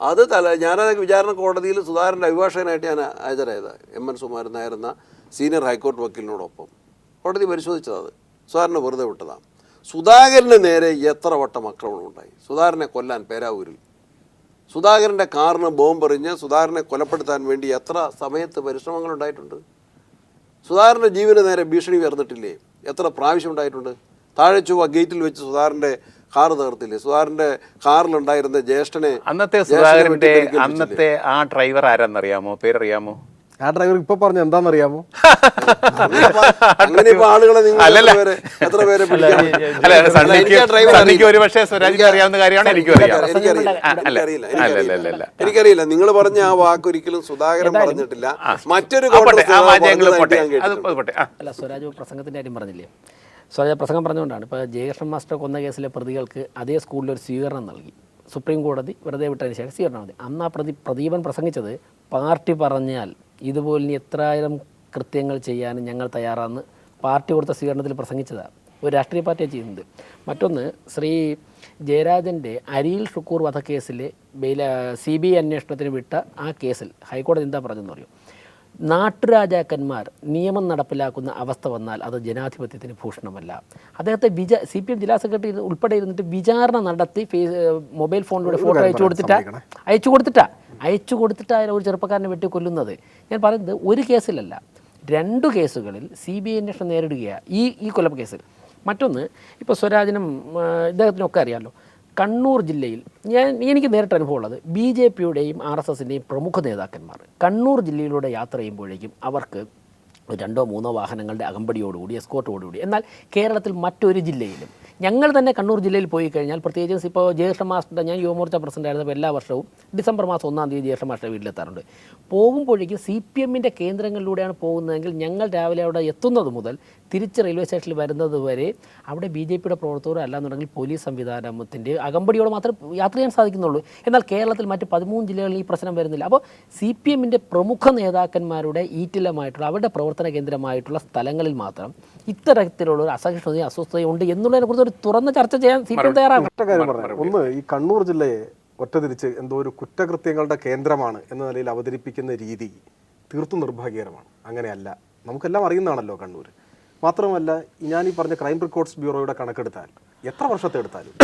അത് ഞാനത് വിചാരണ കോടതിയിൽ സുധാകരൻ്റെ അഭിഭാഷകനായിട്ട് ഞാൻ ഹാജരായത്, MN സുകുമാരൻ നായർ എന്ന സീനിയർ ഹൈക്കോടതി വക്കീലിനോടൊപ്പം. കോടതി പരിശോധിച്ചത് അത് സുധാകരനെ വെറുതെ വിട്ടതാണ്. സുധാകരന് നേരെ എത്ര വട്ടം ആക്രമണം ഉണ്ടായി സുധാകരനെ കൊല്ലാൻ പേരാവൂരിൽ. സുധാകരൻ്റെ കാറിന് ബോംബെറിഞ്ഞ് സുധാകരനെ കൊലപ്പെടുത്താൻ വേണ്ടി എത്ര സമയത്ത് പരിശ്രമങ്ങൾ ഉണ്ടായിട്ടുണ്ട്. സുധാകരൻ്റെ ജീവന് നേരെ ഭീഷണി ഉയർന്നിട്ടില്ലേ? എത്ര പ്രാവശ്യം ഉണ്ടായിട്ടുണ്ട്. താഴെ ചൊവ്വ ഗേറ്റിൽ വെച്ച് സുധാകരൻ്റെ കാറ് തകർത്തില്ലേ? സുധാകരൻ്റെ കാറിലുണ്ടായിരുന്ന ജ്യേഷ്ഠനെ, അന്നത്തെ ആ ഡ്രൈവർ ആരാന്നറിയാമോ? പേരറിയാമോ? ആ ഡ്രൈവർ ഇപ്പൊ പറഞ്ഞു എന്താണെന്നറിയാമോ? അങ്ങനെ ഇപ്പൊ ആളുകളെ എത്ര പേരെ അറിയാവുന്ന കാര്യമാണ്. എനിക്കറിയില്ല. നിങ്ങൾ പറഞ്ഞ ആ വാക്ക് ഒരിക്കലും സുധാകരൻ പറഞ്ഞിട്ടില്ല. മറ്റൊരു അല്ല, സ്വരാജ് പ്രസംഗത്തിന്റെ കാര്യം പറഞ്ഞില്ലേ? സ്വരാജ് പ്രസംഗം പറഞ്ഞുകൊണ്ടാണ് ഇപ്പോൾ ജയകൃഷ്ണൻ മാസ്റ്റർ കൊന്ന കേസിലെ പ്രതികൾക്ക് അതേ സ്കൂളിൽ ഒരു സ്വീകരണം നൽകി. സുപ്രീം കോടതി വെറുതെ വിട്ടതിന് ശേഷം സ്വീകരണം മതി. അന്ന് ആ പ്രദീപൻ പ്രസംഗിച്ചത് പാർട്ടി പറഞ്ഞാൽ ഇതുപോലെ എത്രായിരം കൃത്യങ്ങൾ ചെയ്യാനും ഞങ്ങൾ തയ്യാറാണെന്ന് പാർട്ടി കൊടുത്ത സ്വീകരണത്തിൽ പ്രസംഗിച്ചതാണ്. ഒരു രാഷ്ട്രീയ പാർട്ടിയാണ് ചെയ്യുന്നത്. മറ്റൊന്ന്, ശ്രീ ജയരാജൻ്റെ അരിയിൽ ഷുക്കൂർ വധക്കേസിൽ CBI അന്വേഷണത്തിന് വിട്ട ആ കേസിൽ ഹൈക്കോടതി എന്താ പറഞ്ഞതെന്ന് പറയും? നാട്ടുരാജാക്കന്മാർ നിയമം നടപ്പിലാക്കുന്ന അവസ്ഥ വന്നാൽ അത് ജനാധിപത്യത്തിന് ഭൂഷണമല്ല. അദ്ദേഹത്തെ CPM ജില്ലാ സെക്രട്ടറി ഉൾപ്പെടെ ഇരുന്നിട്ട് വിചാരണ നടത്തി മൊബൈൽ ഫോണിലൂടെ ഫോട്ടോ അയച്ചു കൊടുത്തിട്ടാണ് ഒരു ചെറുപ്പക്കാരനെ വെട്ടി കൊല്ലുന്നത്. ഞാൻ പറയുന്നത് ഒരു കേസിലല്ല, 2 കേസുകളിൽ CBI അന്വേഷണം നേരിടുകയാണ്. ഈ കൊലപ്പ് കേസിൽ മറ്റൊന്ന് ഇപ്പോൾ സ്വരാജിനും ഇദ്ദേഹത്തിനൊക്കെ അറിയാമല്ലോ, കണ്ണൂർ ജില്ലയിൽ എനിക്ക് നേരിട്ട് അനുഭവമുള്ളത് BJP-യുടെയും RSSൻ്റെയും പ്രമുഖ നേതാക്കന്മാർ കണ്ണൂർ ജില്ലയിലൂടെ യാത്ര ചെയ്യുമ്പോഴേക്കും അവർക്ക് 2-3 വാഹനങ്ങളുടെ അകമ്പടിയോടുകൂടി എസ്കോർട്ടോടുകൂടി. എന്നാൽ കേരളത്തിൽ മറ്റൊരു ജില്ലയിലും ഞങ്ങൾ തന്നെ കണ്ണൂർ ജില്ലയിൽ പോയി കഴിഞ്ഞാൽ, പ്രത്യേകിച്ച് ഇപ്പോൾ ജ്യേഷ്ഠ മാസ്റ്റർ, ഞാൻ യുവമോർച്ച പ്രസിഡന്റ് ആയിരുന്നപ്പോൾ എല്ലാ വർഷവും ഡിസംബർ മാസം 1-ാം തീയതി ജ്യേഷ്ഠ മാസ്റ്റർ വീട്ടിലെത്താറുണ്ട്. പോകുമ്പോഴേക്കും CPM-ൻ്റെ കേന്ദ്രങ്ങളിലൂടെയാണ് പോകുന്നതെങ്കിൽ ഞങ്ങൾ രാവിലെ അവിടെ എത്തുന്നത് മുതൽ തിരിച്ച് റെയിൽവേ സ്റ്റേഷനിൽ വരുന്നത് വരെ അവിടെ BJP-യുടെ പ്രവർത്തകരോ അല്ലാന്നുണ്ടെങ്കിൽ പോലീസ് സംവിധാനത്തിൻ്റെ അകമ്പടിയോടെ മാത്രമേ യാത്ര ചെയ്യാൻ സാധിക്കുന്നുള്ളൂ. എന്നാൽ കേരളത്തിൽ മറ്റ് 13 ജില്ലകളിൽ ഈ പ്രശ്നം വരുന്നില്ല. അപ്പോൾ CPM-ൻ്റെ പ്രമുഖ നേതാക്കന്മാരുടെ ഈറ്റിലമായിട്ടുള്ള അവരുടെ പ്രവർത്തന കേന്ദ്രമായിട്ടുള്ള സ്ഥലങ്ങളിൽ മാത്രം ഇത്തരത്തിലുള്ള ഒരു അസഹിഷ്ണുതയും അസ്വസ്ഥതയും ഉണ്ട് എന്നുള്ളതിനെക്കുറിച്ച് ഒരു തുറന്ന ചർച്ച ചെയ്യാൻ CPM തയ്യാറാകും. ഒറ്റ കാര്യം പറയാം. ഒന്ന്, ഈ കണ്ണൂർ ജില്ലയെ ഒറ്റതിരിച്ച് എന്തോ ഒരു കുറ്റകൃത്യങ്ങളുടെ കേന്ദ്രമാണ് എന്ന നിലയിൽ അവതരിപ്പിക്കുന്ന രീതി തീർത്തും നിർഭാഗ്യകരമാണ്. അങ്ങനെയല്ല, നമുക്കെല്ലാം അറിയുന്നതാണല്ലോ കണ്ണൂർ. മാത്രമല്ല, ഞാൻ ഈ പറഞ്ഞ ക്രൈം റെക്കോർഡ്സ് ബ്യൂറോയുടെ കണക്കെടുത്താൽ എത്ര വർഷത്തെ എടുത്താലും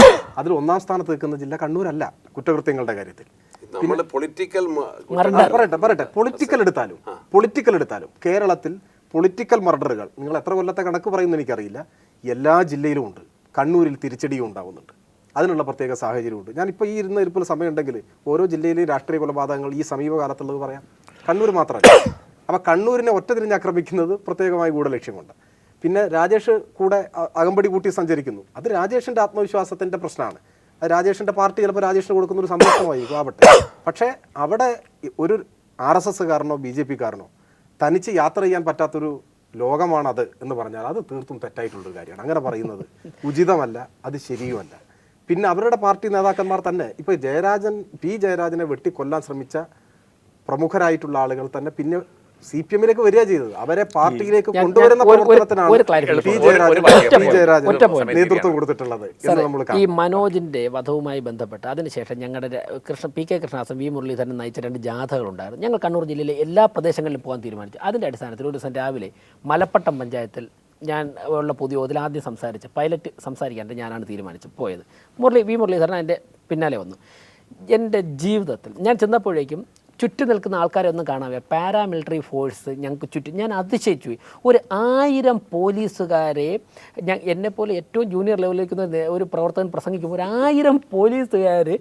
അതിൽ 1-ാം സ്ഥാനത്ത് നിൽക്കുന്ന ജില്ല കണ്ണൂരല്ല കുറ്റകൃത്യങ്ങളുടെ കാര്യത്തിൽ. പറയട്ടെ പൊളിറ്റിക്കൽ എടുത്താലും കേരളത്തിൽ പൊളിറ്റിക്കൽ മർഡറുകൾ നിങ്ങൾ എത്ര കൊല്ലത്തെ കണക്ക് പറയുമെന്ന് എനിക്കറിയില്ല, എല്ലാ ജില്ലയിലും ഉണ്ട്. കണ്ണൂരിൽ തിരിച്ചടിയും ഉണ്ടാവുന്നുണ്ട്. അതിനുള്ള പ്രത്യേക സാഹചര്യമുണ്ട്. ഞാനിപ്പോൾ ഈ ഇരിപ്പിൽ സമയമുണ്ടെങ്കിൽ ഓരോ ജില്ലയിലെയും രാഷ്ട്രീയ കൊലപാതകങ്ങൾ ഈ സമീപകാലത്തുള്ളത് പറയാം. കണ്ണൂർ മാത്രമല്ല. അപ്പോൾ കണ്ണൂരിനെ ഒറ്റ തിരിഞ്ഞ് ആക്രമിക്കുന്നത് പ്രത്യേകമായി ഗൂഢലക്ഷ്യമുണ്ട്. പിന്നെ രാജേഷ് കൂടെ അകമ്പടി കൂട്ടി സഞ്ചരിക്കുന്നു. അത് രാജേഷിൻ്റെ ആത്മവിശ്വാസത്തിൻ്റെ പ്രശ്നമാണ്. അത് രാജേഷിൻ്റെ പാർട്ടി ചിലപ്പോൾ രാജേഷിന് കൊടുക്കുന്ന ഒരു സന്ദേശമായിരിക്കും ആവട്ടെ. പക്ഷേ അവിടെ ഒരു RSSകാരനോ BJP-കാരനോ തനിച്ച് യാത്ര ചെയ്യാൻ പറ്റാത്തൊരു ലോകമാണത് എന്ന് പറഞ്ഞാൽ അത് തീർത്തും തെറ്റായിട്ടുള്ളൊരു കാര്യമാണ്. അങ്ങനെ പറയുന്നത് ഉചിതമല്ല, അത് ശരിയുമല്ല. പിന്നെ അവരുടെ പാർട്ടി നേതാക്കന്മാർ തന്നെ ഇപ്പോൾ ജയരാജനെ വെട്ടിക്കൊല്ലാൻ ശ്രമിച്ച പ്രമുഖരായിട്ടുള്ള ആളുകൾ തന്നെ പിന്നെ CPM-ലേക്ക് വരിക ചെയ്തത്. അവരെ പാർട്ടിയിലേക്ക് കൊണ്ടുവരുന്ന പ്രവർത്തനത്തിനാണ് നേതൃത്വം കൊടുത്തിട്ടുള്ളത്. ഈ മനോജിന്റെ വധവുമായി ബന്ധപ്പെട്ട് അതിനുശേഷം ഞങ്ങളുടെ PK കൃഷ്ണദാസൻ, V മുരളീധരൻ നയിച്ച 2 ജാഥകളുണ്ടായിരുന്നു. ഞങ്ങൾ കണ്ണൂർ ജില്ലയിലെ എല്ലാ പ്രദേശങ്ങളിലും പോകാൻ തീരുമാനിച്ചു. അതിൻ്റെ അടിസ്ഥാനത്തിൽ ഒരു ദിവസം രാവിലെ മലപ്പട്ടം പഞ്ചായത്തിൽ ഞാൻ ഉള്ള പൊതുയോഗത്തിൽ ആദ്യം പൈലറ്റ് സംസാരിക്കാണ്ട് ഞാനാണ് തീരുമാനിച്ചു പോയത്. V മുരളീധരൻ എൻ്റെ പിന്നാലെ വന്നു. എൻ്റെ ജീവിതത്തിൽ ഞാൻ ചെന്നപ്പോഴേക്കും ചുറ്റും നിൽക്കുന്ന ആൾക്കാരെ ഒന്നും കാണാതെ പാരാമിലിറ്ററി ഫോഴ്സ് ഞങ്ങൾക്ക് ചുറ്റും. ഞാൻ അതിശയിച്ചു പോയി. ഒരു 1000 പോലീസുകാരെ, എന്നെപ്പോലെ ഏറ്റവും ജൂനിയർ ലെവലിൽ ഒരു പ്രവർത്തകൻ പ്രസംഗിക്കുമ്പോൾ 1000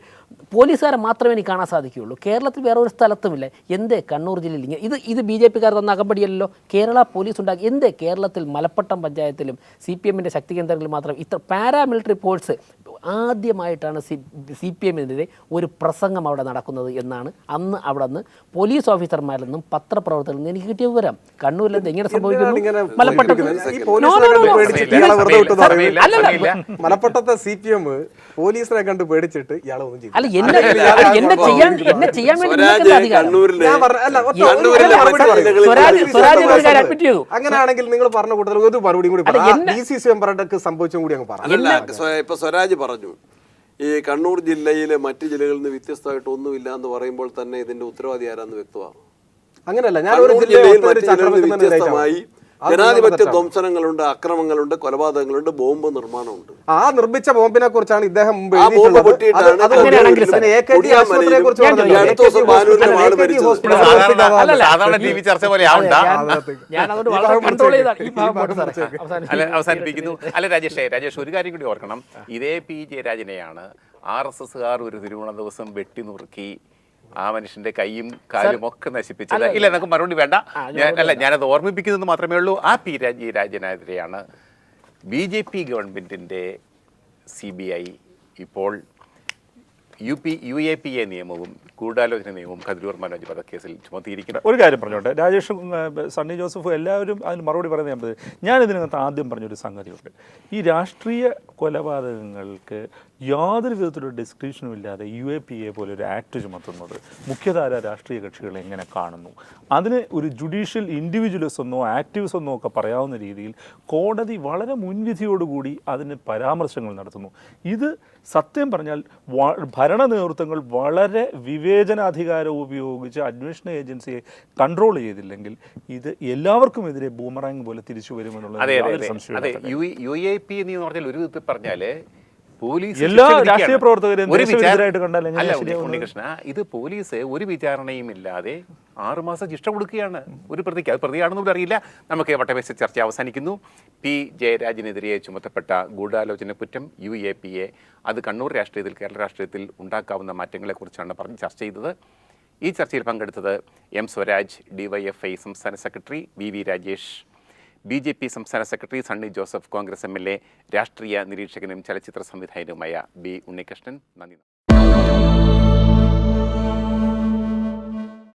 പോലീസുകാരെ മാത്രമേ എനിക്ക് കാണാൻ സാധിക്കുകയുള്ളൂ. കേരളത്തിൽ വേറെ ഒരു സ്ഥലത്തുമില്ല. എന്തേ കണ്ണൂർ ജില്ലയിൽ ഇങ്ങനെ ഇത് BJP-കാർ തന്ന അകമ്പടിയല്ലോ, കേരള പോലീസ് ഉണ്ടാക്കി. എന്തേ കേരളത്തിൽ മലപ്പട്ടം പഞ്ചായത്തിലും CPM-ൻ്റെ ശക്തി കേന്ദ്രങ്ങളിൽ മാത്രം ഇത്ര പാരാമിലിറ്ററി ഫോഴ്സ്? ആദ്യമായിട്ടാണ് CPM-നെതിരെ ഒരു പ്രസംഗം അവിടെ നടക്കുന്നത് എന്നാണ് അന്ന് അവിടെ നിന്ന് പോലീസ് ഓഫീസർമാരിൽ നിന്നും പത്രപ്രവർത്തകരിൽ നിന്നും എനിക്ക് കിട്ടിയ വിവരം. കണ്ണൂരിൽ എങ്ങനെ സംഭവിക്കുന്നു? മലപ്പട്ടത്തെ CPM പോലീസിനെ കണ്ട് പേടിച്ചിട്ട് ഇയാളെ ഒന്നും ചെയ്തു. അങ്ങനെയാണെങ്കിൽ നിങ്ങൾ പറഞ്ഞ കൂട്ടത്തിൽ ഒരു മറുപടി കൂടി DCC മെമ്പറുടെ സംഭവിച്ചും കൂടി അങ്ങ് പറഞ്ഞു. ഇപ്പൊ സ്വരാജ് പറഞ്ഞു, ഈ കണ്ണൂർ ജില്ലയിലെ മറ്റു ജില്ലകളിൽ നിന്ന് വ്യത്യസ്തമായിട്ട് ഒന്നുമില്ല എന്ന് പറയുമ്പോൾ തന്നെ ഇതിന്റെ ഉത്തരവാദി ആരാന്ന് വ്യക്തമാണ്. അങ്ങനെയല്ല, ഞാൻ ഒരു ജില്ലയിൽ വ്യത്യസ്തമായി ജനാധിപത്യ ധ്വംസനങ്ങളുണ്ട്, അക്രമങ്ങളുണ്ട്, കൊലപാതകങ്ങളുണ്ട്, ബോംബ് നിർമ്മാണമുണ്ട്. ആ നിർമ്മിച്ച ബോംബിനെ കുറിച്ചാണ് ഇദ്ദേഹം അവസാനിപ്പിക്കുന്നു. അല്ല രാജേഷ് ഒരു കാര്യം കൂടി ഓർക്കണം. ഇതേ P ജയരാജനെയാണ് RSSകാർ ഒരു തിരുവോണ ദിവസം വെട്ടി നുറുക്കി ആ മനുഷ്യന്റെ കൈയും കാലും ഒക്കെ നശിപ്പിച്ചത്. ഇല്ല, നമുക്ക് മറുപടി വേണ്ട. ഞാനത് ഓർമ്മിപ്പിക്കുന്നത് മാത്രമേ ഉള്ളൂ. ആ P ജയരാജനെതിരെയാണ് BJP ഗവൺമെന്റിന്റെ CBI ഇപ്പോൾ UAPA നിയമവും ഗൂഢാലോചന നിയമവും കതിരൂർ മനോജ് വധക്കേസിൽ ചുമത്തിയിരിക്കുന്നത്. ഒരു കാര്യം പറഞ്ഞോട്ടെ, രാജേഷും സണ്ണി ജോസഫും എല്ലാവരും അതിന് മറുപടി പറയുന്നത് ഞാൻ ഇതിനകത്ത് ആദ്യം പറഞ്ഞൊരു സംഗതിയുണ്ട്. ഈ രാഷ്ട്രീയ കൊലപാതകങ്ങൾക്ക് യാതൊരു വിധത്തിലുള്ള ഡിസ്ക്രിപ്ഷനും ഇല്ലാതെ UAPA പോലെ ഒരു ആക്ട് ചുമത്തുന്നത് മുഖ്യധാര രാഷ്ട്രീയ കക്ഷികളെ എങ്ങനെ കാണുന്നു? അതിന് ഒരു ജുഡീഷ്യൽ ഇൻഡിവിജ്വലിസം എന്നോ ആക്ടിവിസം എന്നോ ഒക്കെ പറയാവുന്ന രീതിയിൽ കോടതി വളരെ മുൻവിധിയോടുകൂടി അതിന് പരാമർശങ്ങൾ നടത്തുന്നു. ഇത് സത്യം പറഞ്ഞാൽ ഭരണ നേതൃത്വങ്ങൾ വളരെ വിവേചനാധികാരം ഉപയോഗിച്ച് അന്വേഷണ ഏജൻസിയെ കൺട്രോൾ ചെയ്തില്ലെങ്കിൽ ഇത് എല്ലാവർക്കും എതിരെ ബൂമറാങ് പോലെ തിരിച്ചു വരുമെന്നുള്ള UAPA എന്ന് പറഞ്ഞാൽ ഒരു വിധത്തിൽ പറഞ്ഞാൽ പോലീസ് എല്ലാ ശിക്ഷ വിധിക്കുകയാണ്. രാഷ്ട്രീയ പ്രവർത്തകരെയും ഒരു ദേശവിരുദ്ധരായിട്ട് കണ്ടാൽ എങ്ങനെയാ അല്ല ശരിയാവുന്നത്? ഉണ്ണികൃഷ്ണ, ഇത് പോലീസ് ഒരു വിചാരണയും ഇല്ലാതെ 6 മാസം ശിക്ഷ കൊടുക്കുകയാണ് ഒരു പ്രതിക്ക്. അത് പ്രതിയാണെന്നും അറിയില്ല. നമുക്ക് വട്ടമേശ ചർച്ച അവസാനിക്കുന്നു. പി ജയരാജനെതിരെ ചുമത്തപ്പെട്ട ഗൂഢാലോചന കുറ്റം UAPA, അത് കണ്ണൂർ രാഷ്ട്രീയത്തിൽ, കേരള രാഷ്ട്രീയത്തിൽ ഉണ്ടാക്കാവുന്ന മാറ്റങ്ങളെക്കുറിച്ചാണ് പറഞ്ഞ് ചർച്ച ചെയ്തത്. ഈ ചർച്ചയിൽ പങ്കെടുത്തത് M സ്വരാജ്, DYFI സംസ്ഥാന സെക്രട്ടറി, VV രാജേഷ്, BJP സംസ്ഥാന സെക്രട്ടറി സണ്ണി ജോസഫ്, കോൺഗ്രസ് MLA, രാഷ്ട്രീയ നിരീക്ഷകനും ചലച്ചിത്ര സംവിധായകനുമായ B ഉണ്ണികൃഷ്ണൻ. നന്ദി.